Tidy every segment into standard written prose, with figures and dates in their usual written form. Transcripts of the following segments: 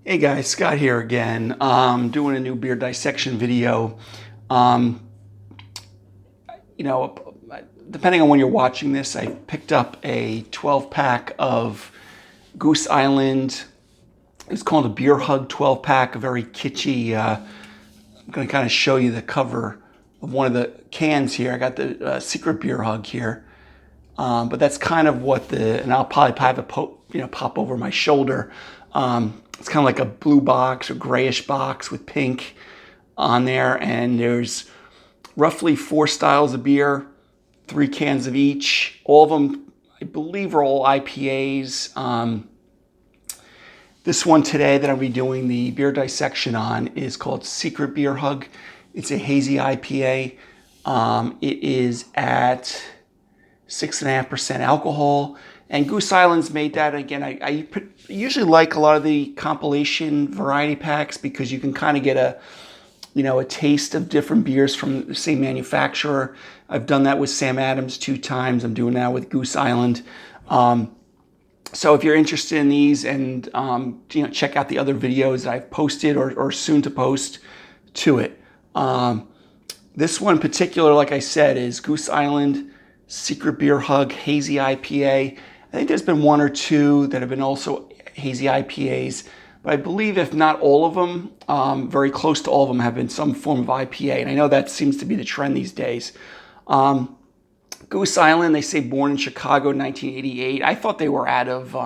Hey guys, Scott here again. Doing a new beer dissection video. Um, you know, Depending on when you're watching this, I picked up a 12 pack of Goose Island. It's called a Beer Hug 12 pack, a very kitschy. I'm going to kind of show you the cover of one of the cans here. I got the Secret Beer Hug here. But that's kind of what and I'll probably have it pop over my shoulder. It's kind of like a blue box or grayish box with pink on there, and there's roughly 4 styles of beer, 3 cans of each. All of them, I believe, are all IPAs. This one today that I'll be doing the beer dissection on is called Secret Beer Hug. It's a hazy IPA. It is at 6.5% alcohol. And Goose Island's made that. Again, I usually like a lot of the compilation variety packs because you can kind of get a taste of different beers from the same manufacturer. I've done that with Sam Adams 2 times. I'm doing that with Goose Island. So if you're interested in these and check out the other videos that I've posted or soon to post to it. This one in particular, like I said, is Goose Island Secret Beer Hug Hazy IPA. I think there's been 1 or 2 that have been also hazy IPAs, but I believe if not all of them, very close to all of them have been some form of IPA, and I know that seems to be the trend these days. Goose Island, they say born in Chicago, 1988. I thought they were out of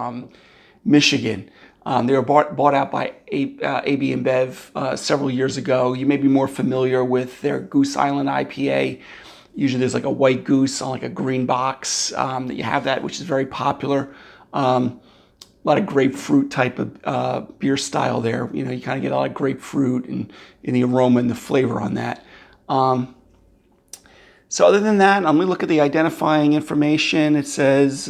Michigan. They were bought out by AB InBev several years ago. You may be more familiar with their Goose Island IPA. Usually there's like a white goose on like a green box that you have that, which is very popular. A lot of grapefruit type of beer style there. You kind of get a lot of grapefruit and in the aroma and the flavor on that. So other than that, I'm going to look at the identifying information. It says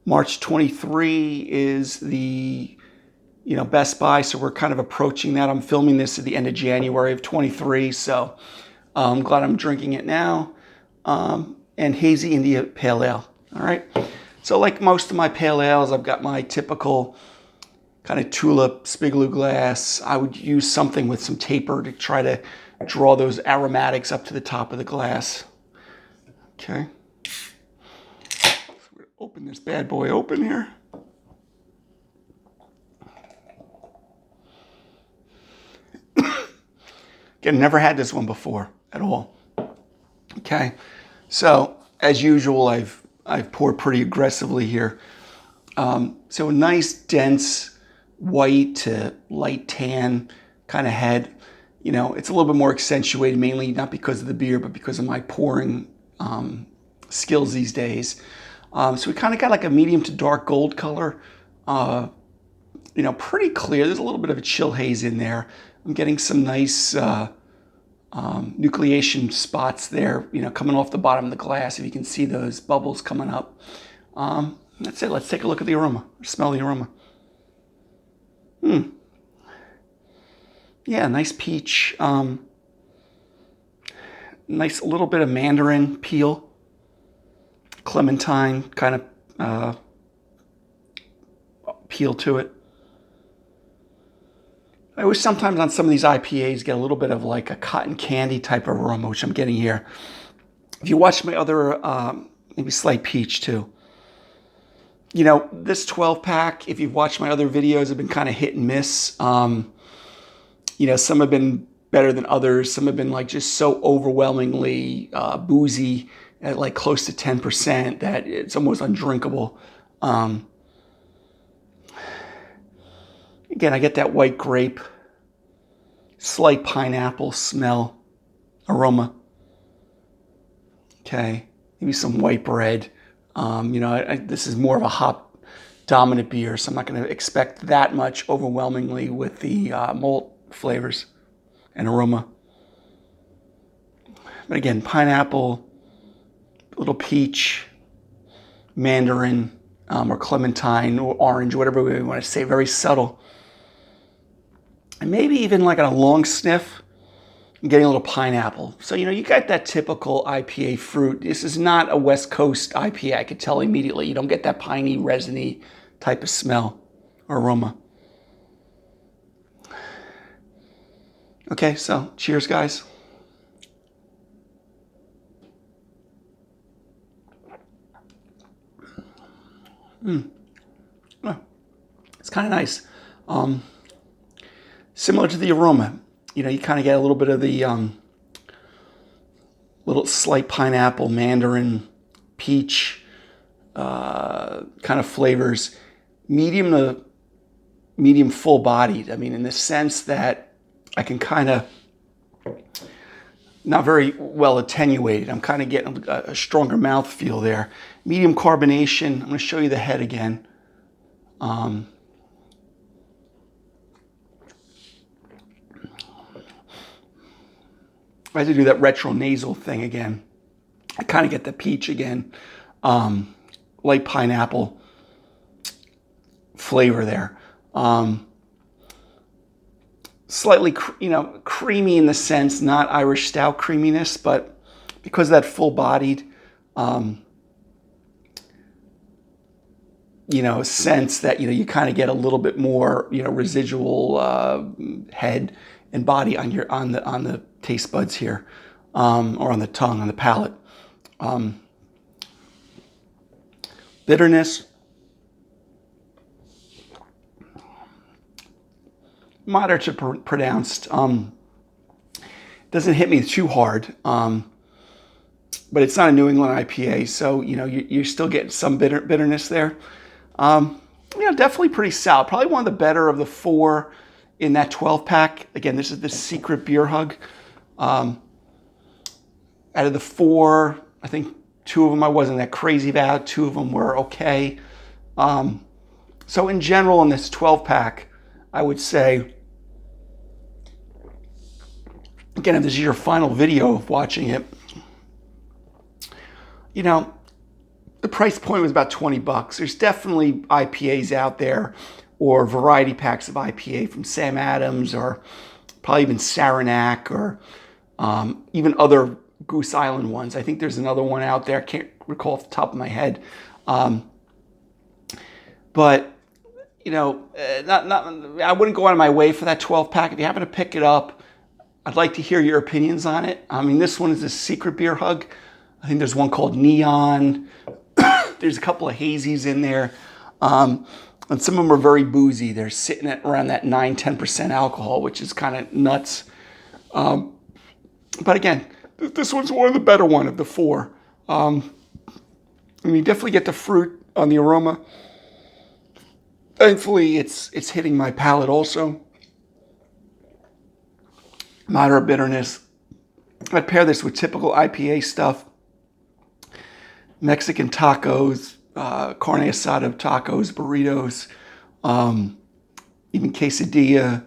March 23 is the Best Buy, so we're kind of approaching that. I'm filming this at the end of January of 23, so I'm glad I'm drinking it now. And Hazy India Pale Ale. All right. So like most of my pale ales, I've got my typical kind of tulip Spigaloo glass. I would use something with some taper to try to draw those aromatics up to the top of the glass. Okay. So we're going to open this bad boy open here. Again, never had this one before at all. Okay, so as usual, I've poured pretty aggressively here. So a nice dense white to light tan kind of head. It's a little bit more accentuated, mainly not because of the beer, but because of my pouring skills these days. So we kind of got like a medium to dark gold color. Pretty clear. There's a little bit of a chill haze in there. I'm getting some nice nucleation spots there, coming off the bottom of the glass. If you can see those bubbles coming up. That's it. Let's take a look at the aroma. Smell the aroma. Yeah, nice peach. Nice little bit of mandarin peel. Clementine kind of peel to it. I always sometimes on some of these IPAs get a little bit of like a cotton candy type of aroma, which I'm getting here. If you watch my other, maybe slight peach too. This 12 pack, if you've watched my other videos, have been kind of hit and miss. Some have been better than others. Some have been like just so overwhelmingly boozy at like close to 10% that it's almost undrinkable. Again, I get that white grape, slight pineapple smell, aroma. Okay, maybe some white bread. This is more of a hop dominant beer, so I'm not going to expect that much overwhelmingly with the malt flavors and aroma. But again, pineapple, little peach, mandarin, or clementine or orange, whatever we want to say, very subtle. And maybe even like on a long sniff, I'm getting a little pineapple. So, you got that typical IPA fruit. This is not a West Coast IPA. I could tell immediately. You don't get that piney, resiny type of smell or aroma. Okay, so cheers, guys. Oh, it's kind of nice. Similar to the aroma. You know, you kind of get a little bit of the little slight pineapple, mandarin, peach kind of flavors. Medium to medium full bodied. I mean, in the sense that I can kind of, not very well attenuated. I'm kind of getting a stronger mouthfeel there. Medium carbonation. I'm going to show you the head again. I had to do that retro nasal thing again. I kind of get the peach again. Light pineapple flavor there. Slightly, creamy in the sense, not Irish stout creaminess, but because of that full-bodied, sense that, you kind of get a little bit more, residual head and body on the taste buds here, or on the tongue, on the palate. Bitterness. Moderate to pronounced. Doesn't hit me too hard, but it's not a New England IPA, so you're still getting some bitterness there. Definitely pretty sour. Probably one of the better of the 4 in that 12-pack. Again, this is the Secret Beer Hug. Out of the 4, I think 2 of them I wasn't that crazy about. 2 of them were okay. So in general, in this 12-pack, I would say, again, if this is your final video of watching it, the price point was about $20. There's definitely IPAs out there, or variety packs of IPA from Sam Adams, or probably even Saranac, or even other Goose Island ones. I think there's another one out there. I can't recall off the top of my head. But I wouldn't go out of my way for that 12-pack. If you happen to pick it up, I'd like to hear your opinions on it. I mean, this one is a Secret Beer Hug. I think there's one called Neon. There's a couple of hazies in there. And some of them are very boozy. They're sitting at around that 9-10% alcohol, which is kind of nuts. But again, this one's one of the better one of the 4. You definitely get the fruit on the aroma. Thankfully, it's hitting my palate also. Moderate bitterness. I'd pair this with typical IPA stuff. Mexican tacos, carne asada tacos, burritos, even quesadilla,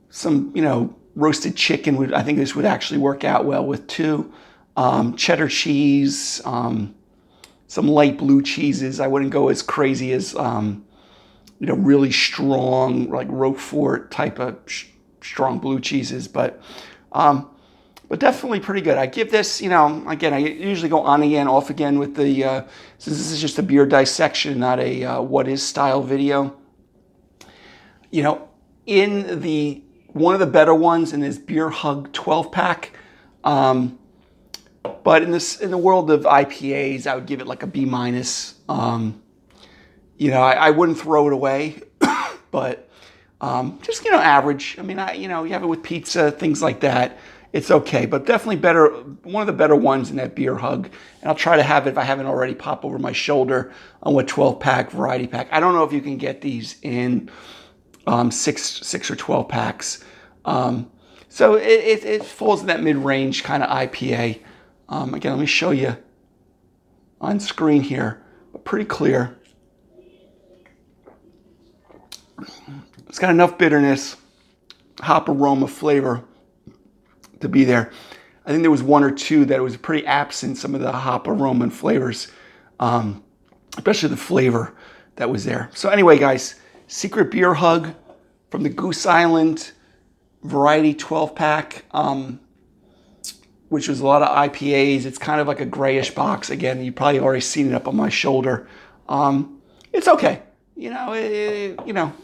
some, roasted chicken. I think this would actually work out well with too. Cheddar cheese, some light blue cheeses. I wouldn't go as crazy as, really strong, like Roquefort type of strong blue cheeses, but definitely pretty good. I give this, again, I usually go on again, off again with the, since this is just a beer dissection, not a what is style video. In the, one of the better ones in this Beer Hug 12-pack, but in the world of IPAs, I would give it like a B-. I wouldn't throw it away, but just, average. I mean, you have it with pizza, things like that. It's okay, but definitely better, one of the better ones in that Beer Hug. And I'll try to have it, if I haven't already, pop over my shoulder on what 12-pack, variety pack. I don't know if you can get these in 6 or 12 packs. So it falls in that mid-range kind of IPA. Again, let me show you on screen here, but pretty clear. It's got enough bitterness, hop aroma, flavor to be there. I think there was 1 or 2 that was pretty absent, some of the hop aroma and flavors, especially the flavor that was there. So anyway, guys, Secret Beer Hug from the Goose Island Variety 12-pack, which was a lot of IPAs. It's kind of like a grayish box. Again, you've probably already seen it up on my shoulder. It's okay.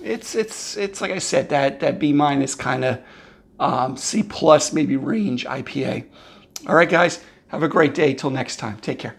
it's like I said, that B minus kind of C plus maybe range IPA. All right, guys, have a great day. Till next time. Take care.